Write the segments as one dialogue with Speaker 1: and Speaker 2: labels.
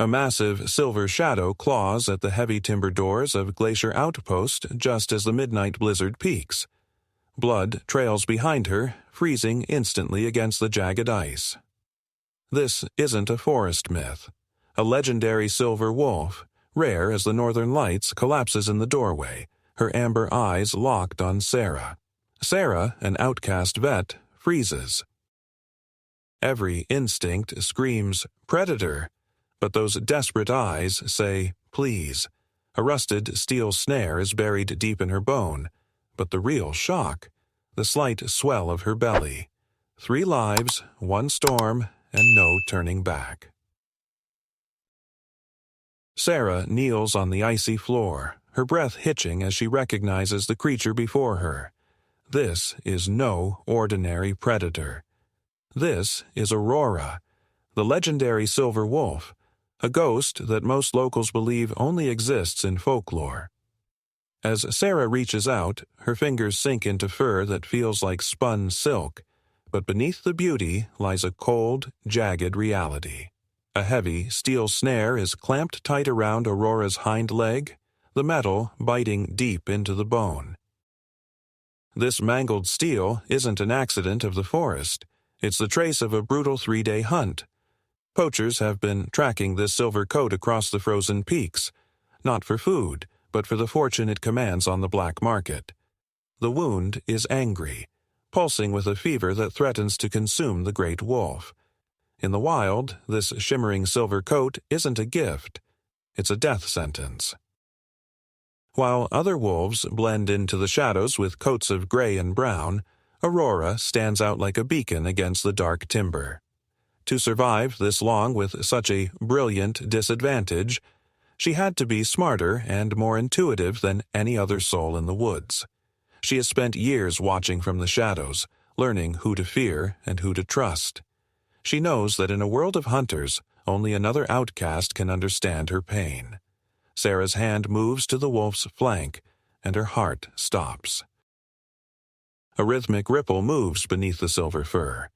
Speaker 1: A massive silver shadow claws at the heavy timber doors of Glacier Outpost just as the midnight blizzard peaks. Blood trails behind her, freezing instantly against the jagged ice. This isn't a forest myth. A legendary silver wolf, rare as the northern lights, collapses in the doorway, her amber eyes locked on Sarah. Sarah, an outcast vet, freezes. Every instinct screams, "Predator!" But those desperate eyes say, "Please." A rusted steel snare is buried deep in her bone, but the real shock, the slight swell of her belly. 3 lives, 1 storm, and no turning back. Sarah kneels on the icy floor, her breath hitching as she recognizes the creature before her. This is no ordinary predator. This is Aurora, the legendary silver wolf, a ghost that most locals believe only exists in folklore. As Sarah reaches out, her fingers sink into fur that feels like spun silk, but beneath the beauty lies a cold, jagged reality. A heavy steel snare is clamped tight around Aurora's hind leg, the metal biting deep into the bone. This mangled steel isn't an accident of the forest. It's the trace of a brutal 3-day hunt. Poachers have been tracking this silver coat across the frozen peaks, not for food, but for the fortune it commands on the black market. The wound is angry, pulsing with a fever that threatens to consume the great wolf. In the wild, this shimmering silver coat isn't a gift. It's a death sentence. While other wolves blend into the shadows with coats of gray and brown, Aurora stands out like a beacon against the dark timber. To survive this long with such a brilliant disadvantage, she had to be smarter and more intuitive than any other soul in the woods. She has spent years watching from the shadows, learning who to fear and who to trust. She knows that in a world of hunters, only another outcast can understand her pain. Sarah's hand moves to the wolf's flank, and her heart stops. A rhythmic ripple moves beneath the silver fur.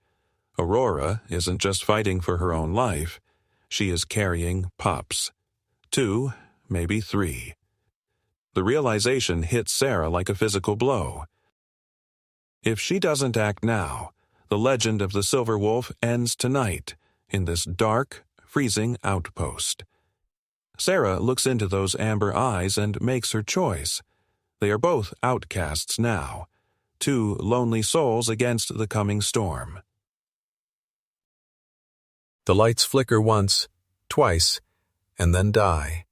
Speaker 1: Aurora isn't just fighting for her own life. She is carrying pups. 2, maybe 3. The realization hits Sarah like a physical blow. If she doesn't act now, the legend of the silver wolf ends tonight in this dark, freezing outpost. Sarah looks into those amber eyes and makes her choice. They are both outcasts now, 2 lonely souls against the coming storm.
Speaker 2: The lights flicker once, twice, and then die.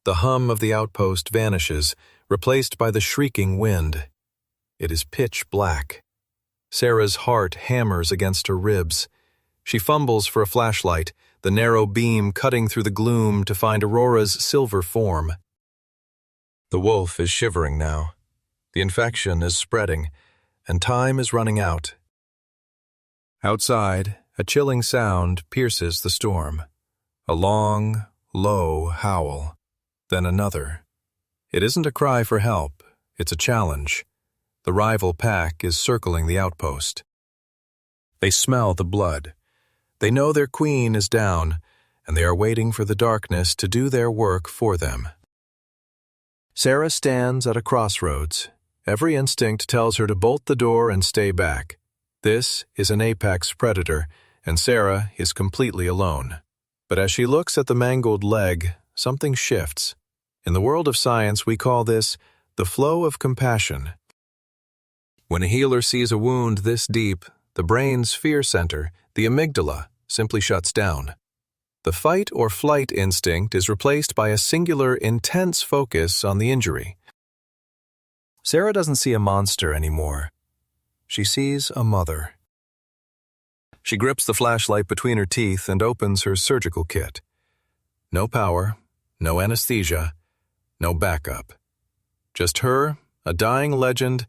Speaker 2: The hum of the outpost vanishes, replaced by the shrieking wind. It is pitch black. Sarah's heart hammers against her ribs. She fumbles for a flashlight, the narrow beam cutting through the gloom to find Aurora's silver form. The wolf is shivering now. The infection is spreading, and time is running out. Outside, a chilling sound pierces the storm. A long, low howl. Then another. It isn't a cry for help, it's a challenge. The rival pack is circling the outpost. They smell the blood. They know their queen is down, and they are waiting for the darkness to do their work for them. Sarah stands at a crossroads. Every instinct tells her to bolt the door and stay back. This is an apex predator, and Sarah is completely alone. But as she looks at the mangled leg, something shifts. In the world of science, we call this the flow of compassion. When a healer sees a wound this deep, the brain's fear center, the amygdala, simply shuts down. The fight or flight instinct is replaced by a singular, intense focus on the injury. Sarah doesn't see a monster anymore. She sees a mother. She grips the flashlight between her teeth and opens her surgical kit. No power, no anesthesia, no backup. Just her, a dying legend,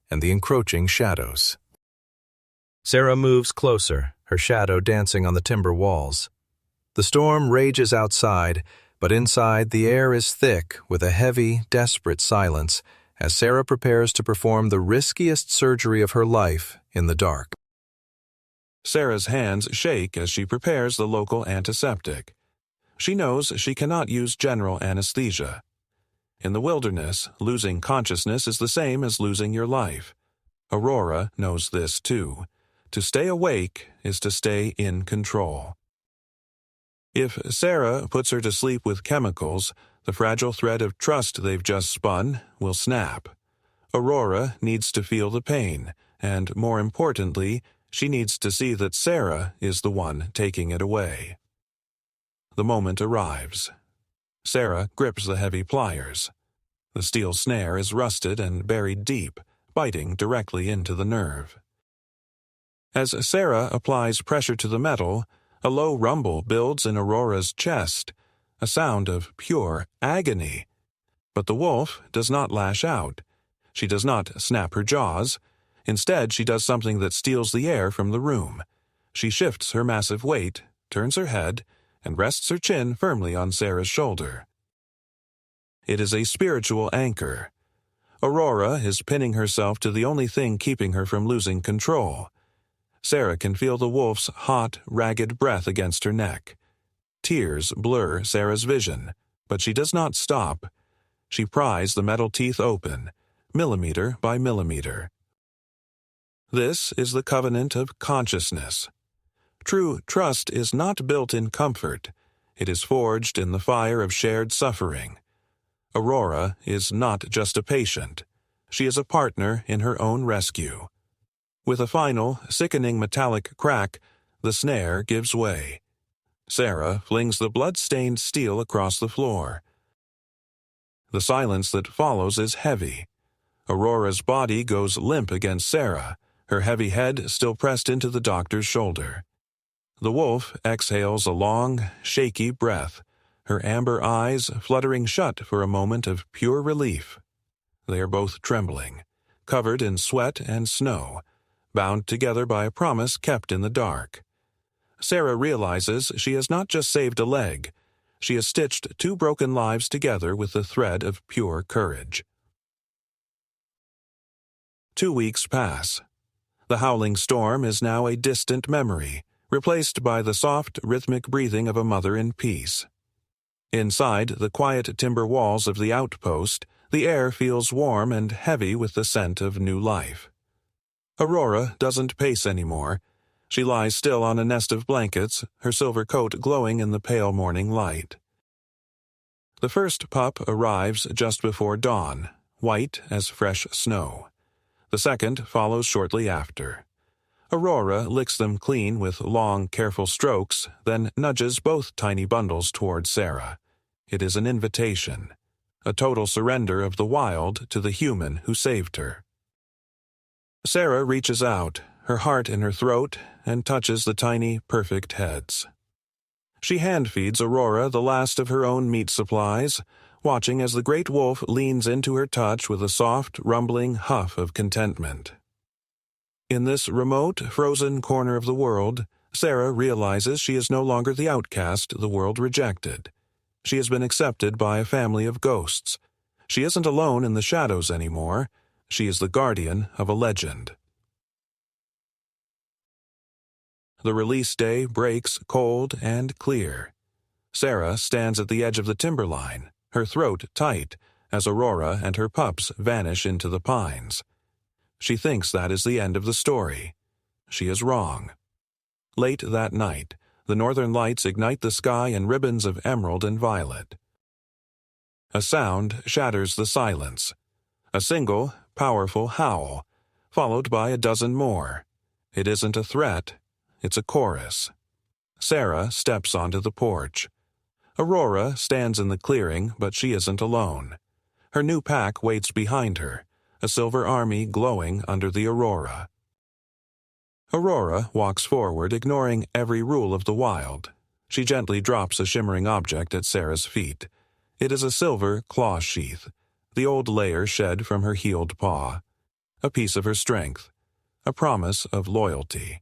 Speaker 2: and the encroaching shadows. Sarah moves closer, her shadow dancing on the timber walls. The storm rages outside, but inside the air is thick with a heavy, desperate silence as Sarah prepares to perform the riskiest surgery of her life in the dark.
Speaker 1: Sarah's hands shake as she prepares the local antiseptic. She knows she cannot use general anesthesia. In the wilderness, losing consciousness is the same as losing your life. Aurora knows this too. To stay awake is to stay in control. If Sarah puts her to sleep with chemicals, the fragile thread of trust they've just spun will snap. Aurora needs to feel the pain, and more importantly, she needs to see that Sarah is the one taking it away. The moment arrives. Sarah grips the heavy pliers. The steel snare is rusted and buried deep, biting directly into the nerve. As Sarah applies pressure to the metal, a low rumble builds in Aurora's chest, a sound of pure agony. But the wolf does not lash out. She does not snap her jaws. Instead, she does something that steals the air from the room. She shifts her massive weight, turns her head, and rests her chin firmly on Sarah's shoulder. It is a spiritual anchor. Aurora is pinning herself to the only thing keeping her from losing control. Sarah can feel the wolf's hot, ragged breath against her neck. Tears blur Sarah's vision, but she does not stop. She pries the metal teeth open, millimeter by millimeter. This is the covenant of consciousness. True trust is not built in comfort. It is forged in the fire of shared suffering. Aurora is not just a patient. She is a partner in her own rescue. With a final, sickening metallic crack, the snare gives way. Sarah flings the blood-stained steel across the floor. The silence that follows is heavy. Aurora's body goes limp against Sarah, her heavy head still pressed into the doctor's shoulder. The wolf exhales a long, shaky breath, her amber eyes fluttering shut for a moment of pure relief. They are both trembling, covered in sweat and snow, bound together by a promise kept in the dark. Sarah realizes she has not just saved a leg, she has stitched two broken lives together with the thread of pure courage. 2 weeks pass. The howling storm is now a distant memory, replaced by the soft, rhythmic breathing of a mother in peace. Inside the quiet timber walls of the outpost, the air feels warm and heavy with the scent of new life. Aurora doesn't pace anymore. She lies still on a nest of blankets, her silver coat glowing in the pale morning light. The first pup arrives just before dawn, white as fresh snow. The second follows shortly after. Aurora licks them clean with long, careful strokes, then nudges both tiny bundles toward Sarah. It is an invitation, a total surrender of the wild to the human who saved her. Sarah reaches out, her heart in her throat, and touches the tiny, perfect heads. She hand-feeds Aurora the last of her own meat supplies, watching as the great wolf leans into her touch with a soft, rumbling huff of contentment. In this remote, frozen corner of the world, Sarah realizes she is no longer the outcast the world rejected. She has been accepted by a family of ghosts. She isn't alone in the shadows anymore. She is the guardian of a legend. The release day breaks cold and clear. Sarah stands at the edge of the timberline, her throat tight, as Aurora and her pups vanish into the pines. She thinks that is the end of the story. She is wrong. Late that night, the northern lights ignite the sky in ribbons of emerald and violet. A sound shatters the silence. A single, powerful howl, followed by a dozen more. It isn't a threat, it's a chorus. Sarah steps onto the porch. Aurora stands in the clearing, but she isn't alone. Her new pack waits behind her, a silver army glowing under the aurora. Aurora walks forward, ignoring every rule of the wild. She gently drops a shimmering object at Sarah's feet. It is a silver claw sheath, the old layer shed from her healed paw. A piece of her strength, a promise of loyalty.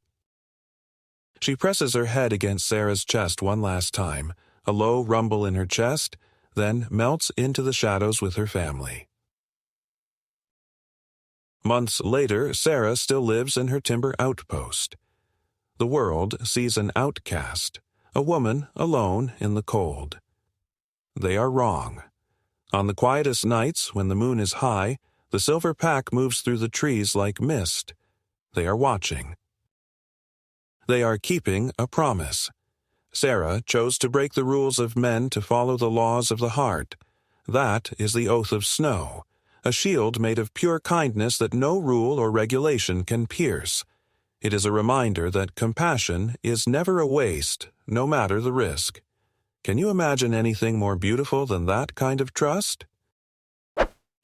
Speaker 1: She presses her head against Sarah's chest one last time, a low rumble in her chest, then melts into the shadows with her family. Months later, Sarah still lives in her timber outpost. The world sees an outcast, a woman alone in the cold. They are wrong. On the quietest nights, when the moon is high, the silver pack moves through the trees like mist. They are watching. They are keeping a promise. Sarah chose to break the rules of men to follow the laws of the heart. That is the oath of snow, a shield made of pure kindness that no rule or regulation can pierce. It is a reminder that compassion is never a waste, no matter the risk. Can you imagine anything more beautiful than that kind of trust?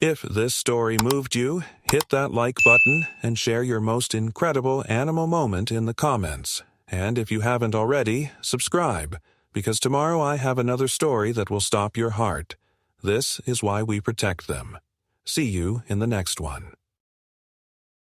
Speaker 1: If this story moved you, hit that like button and share your most incredible animal moment in the comments. And if you haven't already, subscribe, because tomorrow I have another story that will stop your heart. This is why we protect them. See you in the next one.